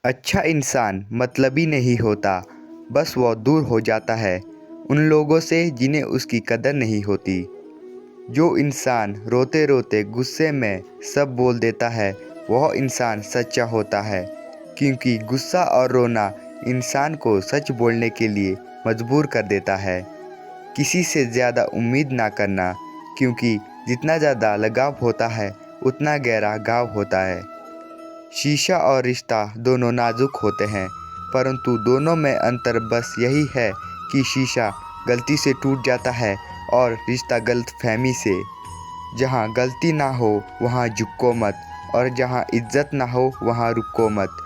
अच्छा इंसान मतलबी नहीं होता, बस वो दूर हो जाता है उन लोगों से जिन्हें उसकी कदर नहीं होती। जो इंसान रोते रोते गुस्से में सब बोल देता है, वह इंसान सच्चा होता है, क्योंकि गुस्सा और रोना इंसान को सच बोलने के लिए मजबूर कर देता है। किसी से ज़्यादा उम्मीद ना करना, क्योंकि जितना ज़्यादा लगाव होता है उतना गहरा घाव होता है। शीशा और रिश्ता दोनों नाजुक होते हैं, परंतु दोनों में अंतर बस यही है कि शीशा गलती से टूट जाता है और रिश्ता गलतफहमी से। जहाँ गलती ना हो वहाँ झुको मत, और जहाँ इज्जत ना हो वहाँ रुको मत।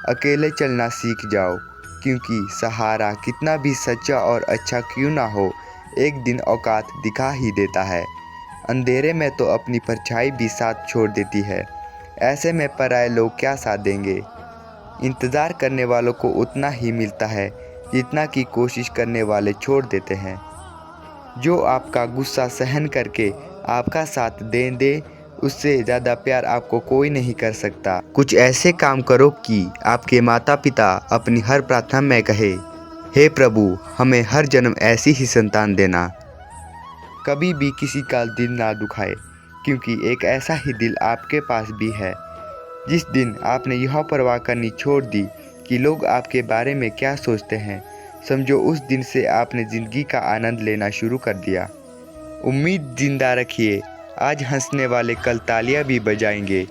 अकेले चलना सीख जाओ, क्योंकि सहारा कितना भी सच्चा और अच्छा क्यों ना हो, एक दिन औकात दिखा ही देता है। अंधेरे में तो अपनी परछाई भी साथ छोड़ देती है, ऐसे में पराये लोग क्या साथ देंगे। इंतज़ार करने वालों को उतना ही मिलता है जितना कि कोशिश करने वाले छोड़ देते हैं। जो आपका गुस्सा सहन करके आपका साथ दे, उससे ज़्यादा प्यार आपको कोई नहीं कर सकता। कुछ ऐसे काम करो कि आपके माता पिता अपनी हर प्रार्थना में कहे, हे प्रभु, हमें हर जन्म ऐसी ही संतान देना। कभी भी किसी का दिल ना दुखाए, क्योंकि एक ऐसा ही दिल आपके पास भी है। जिस दिन आपने यह परवाह करनी छोड़ दी कि लोग आपके बारे में क्या सोचते हैं, समझो उस दिन से आपने ज़िंदगी का आनंद लेना शुरू कर दिया। उम्मीद जिंदा रखिए, आज हंसने वाले कल तालियां भी बजाएंगे।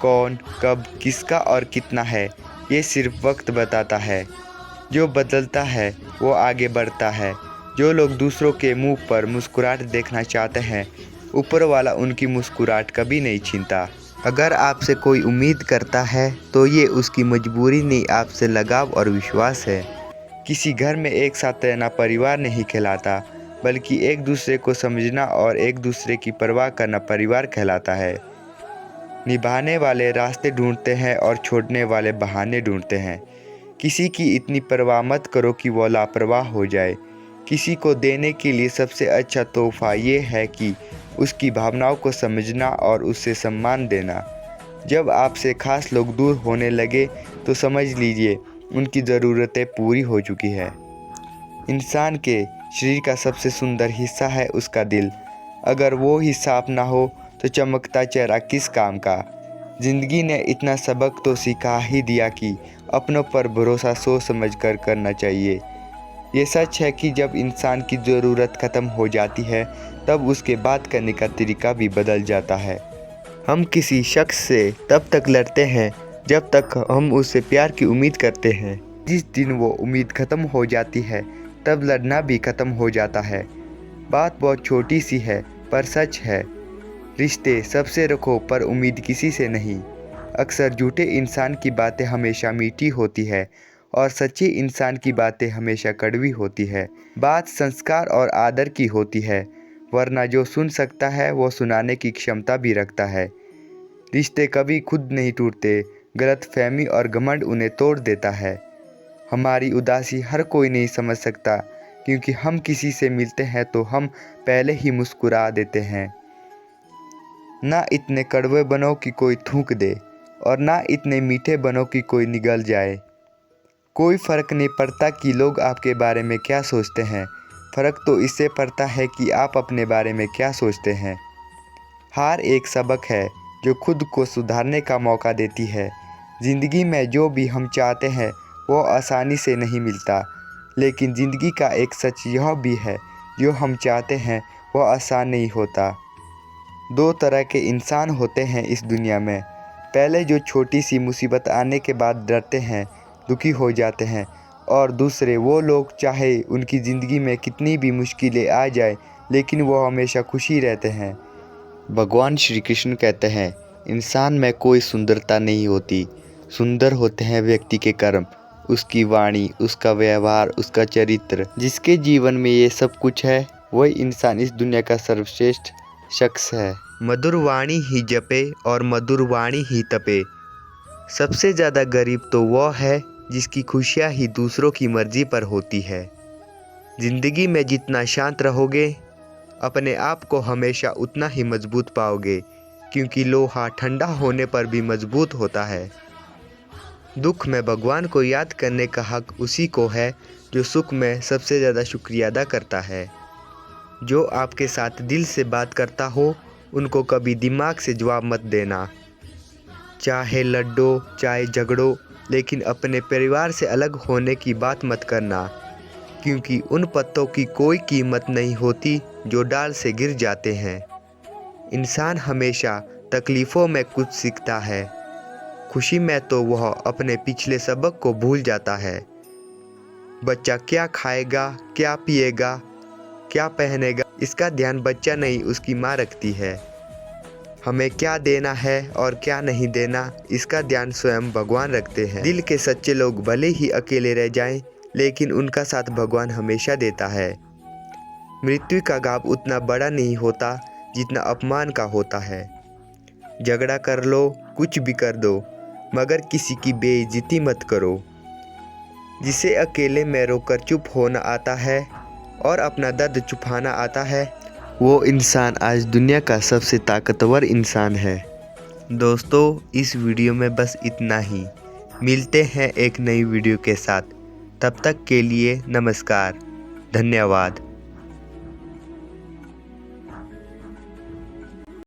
कौन, कब, किसका और कितना है, ये सिर्फ वक्त बताता है। जो बदलता है वो आगे बढ़ता है। जो लोग दूसरों के मुंह पर मुस्कुराहट देखना चाहते हैं, ऊपर वाला उनकी मुस्कुराहट कभी नहीं छीनता। अगर आपसे कोई उम्मीद करता है तो ये उसकी मजबूरी नहीं, आपसे लगाव और विश्वास है। किसी घर में एक साथ रहना परिवार नहीं कहलाता, बल्कि एक दूसरे को समझना और एक दूसरे की परवाह करना परिवार कहलाता है। निभाने वाले रास्ते ढूंढते हैं और छोड़ने वाले बहाने ढूंढते हैं। किसी की इतनी परवाह मत करो कि वो लापरवाह हो जाए। किसी को देने के लिए सबसे अच्छा तोहफा ये है कि उसकी भावनाओं को समझना और उससे सम्मान देना। जब आपसे खास लोग दूर होने लगे तो समझ लीजिए उनकी ज़रूरतें पूरी हो चुकी है। इंसान के शरीर का सबसे सुंदर हिस्सा है उसका दिल। अगर वो हिस्सा अपना हो तो चमकता चेहरा किस काम का। ज़िंदगी ने इतना सबक तो सिखा ही दिया कि अपनों पर भरोसा सोच समझ कर करना चाहिए। ये सच है कि जब इंसान की ज़रूरत ख़त्म हो जाती है तब उसके बात करने का तरीका भी बदल जाता है। हम किसी शख्स से तब तक लड़ते हैं जब तक हम उससे प्यार की उम्मीद करते हैं। जिस दिन वो उम्मीद ख़त्म हो जाती है तब लड़ना भी ख़त्म हो जाता है। बात बहुत छोटी सी है पर सच है। रिश्ते सबसे रखो पर उम्मीद किसी से नहीं। अक्सर झूठे इंसान की बातें हमेशा मीठी होती है और सच्चे इंसान की बातें हमेशा कड़वी होती है। बात संस्कार और आदर की होती है, वरना जो सुन सकता है वो सुनाने की क्षमता भी रखता है। रिश्ते कभी खुद नहीं टूटते, गलतफहमी और घमंड उन्हें तोड़ देता है। हमारी उदासी हर कोई नहीं समझ सकता, क्योंकि हम किसी से मिलते हैं तो हम पहले ही मुस्कुरा देते हैं। ना इतने कड़वे बनो कि कोई थूक दे, और ना इतने मीठे बनो कि कोई निगल जाए। कोई फ़र्क नहीं पड़ता कि लोग आपके बारे में क्या सोचते हैं, फ़र्क तो इससे पड़ता है कि आप अपने बारे में क्या सोचते हैं। हार एक सबक है जो खुद को सुधारने का मौका देती है। ज़िंदगी में जो भी हम चाहते हैं वो आसानी से नहीं मिलता, लेकिन ज़िंदगी का एक सच यह भी है, जो हम चाहते हैं वो आसान नहीं होता। दो तरह के इंसान होते हैं इस दुनिया में। पहले जो छोटी सी मुसीबत आने के बाद डरते हैं, दुखी हो जाते हैं, और दूसरे वो लोग चाहे उनकी ज़िंदगी में कितनी भी मुश्किलें आ जाए लेकिन वो हमेशा खुशी रहते हैं। भगवान श्री कृष्ण कहते हैं, इंसान में कोई सुंदरता नहीं होती, सुंदर होते हैं व्यक्ति के कर्म, उसकी वाणी, उसका व्यवहार, उसका चरित्र। जिसके जीवन में ये सब कुछ है वही इंसान इस दुनिया का सर्वश्रेष्ठ शख्स है। मधुर वाणी ही जपे और मधुर वाणी ही तपे। सबसे ज़्यादा गरीब तो वो है जिसकी खुशियाँ ही दूसरों की मर्जी पर होती है। ज़िंदगी में जितना शांत रहोगे, अपने आप को हमेशा उतना ही मजबूत पाओगे, क्योंकि लोहा ठंडा होने पर भी मजबूत होता है। दुख में भगवान को याद करने का हक उसी को है जो सुख में सबसे ज़्यादा शुक्रिया अदा करता है। जो आपके साथ दिल से बात करता हो उनको कभी दिमाग से जवाब मत देना। चाहे लड़ो चाहे झगड़ो, लेकिन अपने परिवार से अलग होने की बात मत करना, क्योंकि उन पत्तों की कोई कीमत नहीं होती जो डाल से गिर जाते हैं। इंसान हमेशा तकलीफ़ों में कुछ सीखता है, खुशी में तो वह अपने पिछले सबक को भूल जाता है। बच्चा क्या खाएगा, क्या पिएगा, क्या पहनेगा, इसका ध्यान बच्चा नहीं उसकी माँ रखती है। हमें क्या देना है और क्या नहीं देना, इसका ध्यान स्वयं भगवान रखते हैं। दिल के सच्चे लोग भले ही अकेले रह जाएं, लेकिन उनका साथ भगवान हमेशा देता है। मृत्यु का घाव उतना बड़ा नहीं होता जितना अपमान का होता है। झगड़ा कर लो, कुछ भी कर दो, मगर किसी की बेइज्जती मत करो। जिसे अकेले में रोकर चुप होना आता है और अपना दर्द छुपाना आता है, वो इंसान आज दुनिया का सबसे ताकतवर इंसान है। दोस्तों, इस वीडियो में बस इतना ही। मिलते हैं एक नई वीडियो के साथ। तब तक के लिए नमस्कार, धन्यवाद।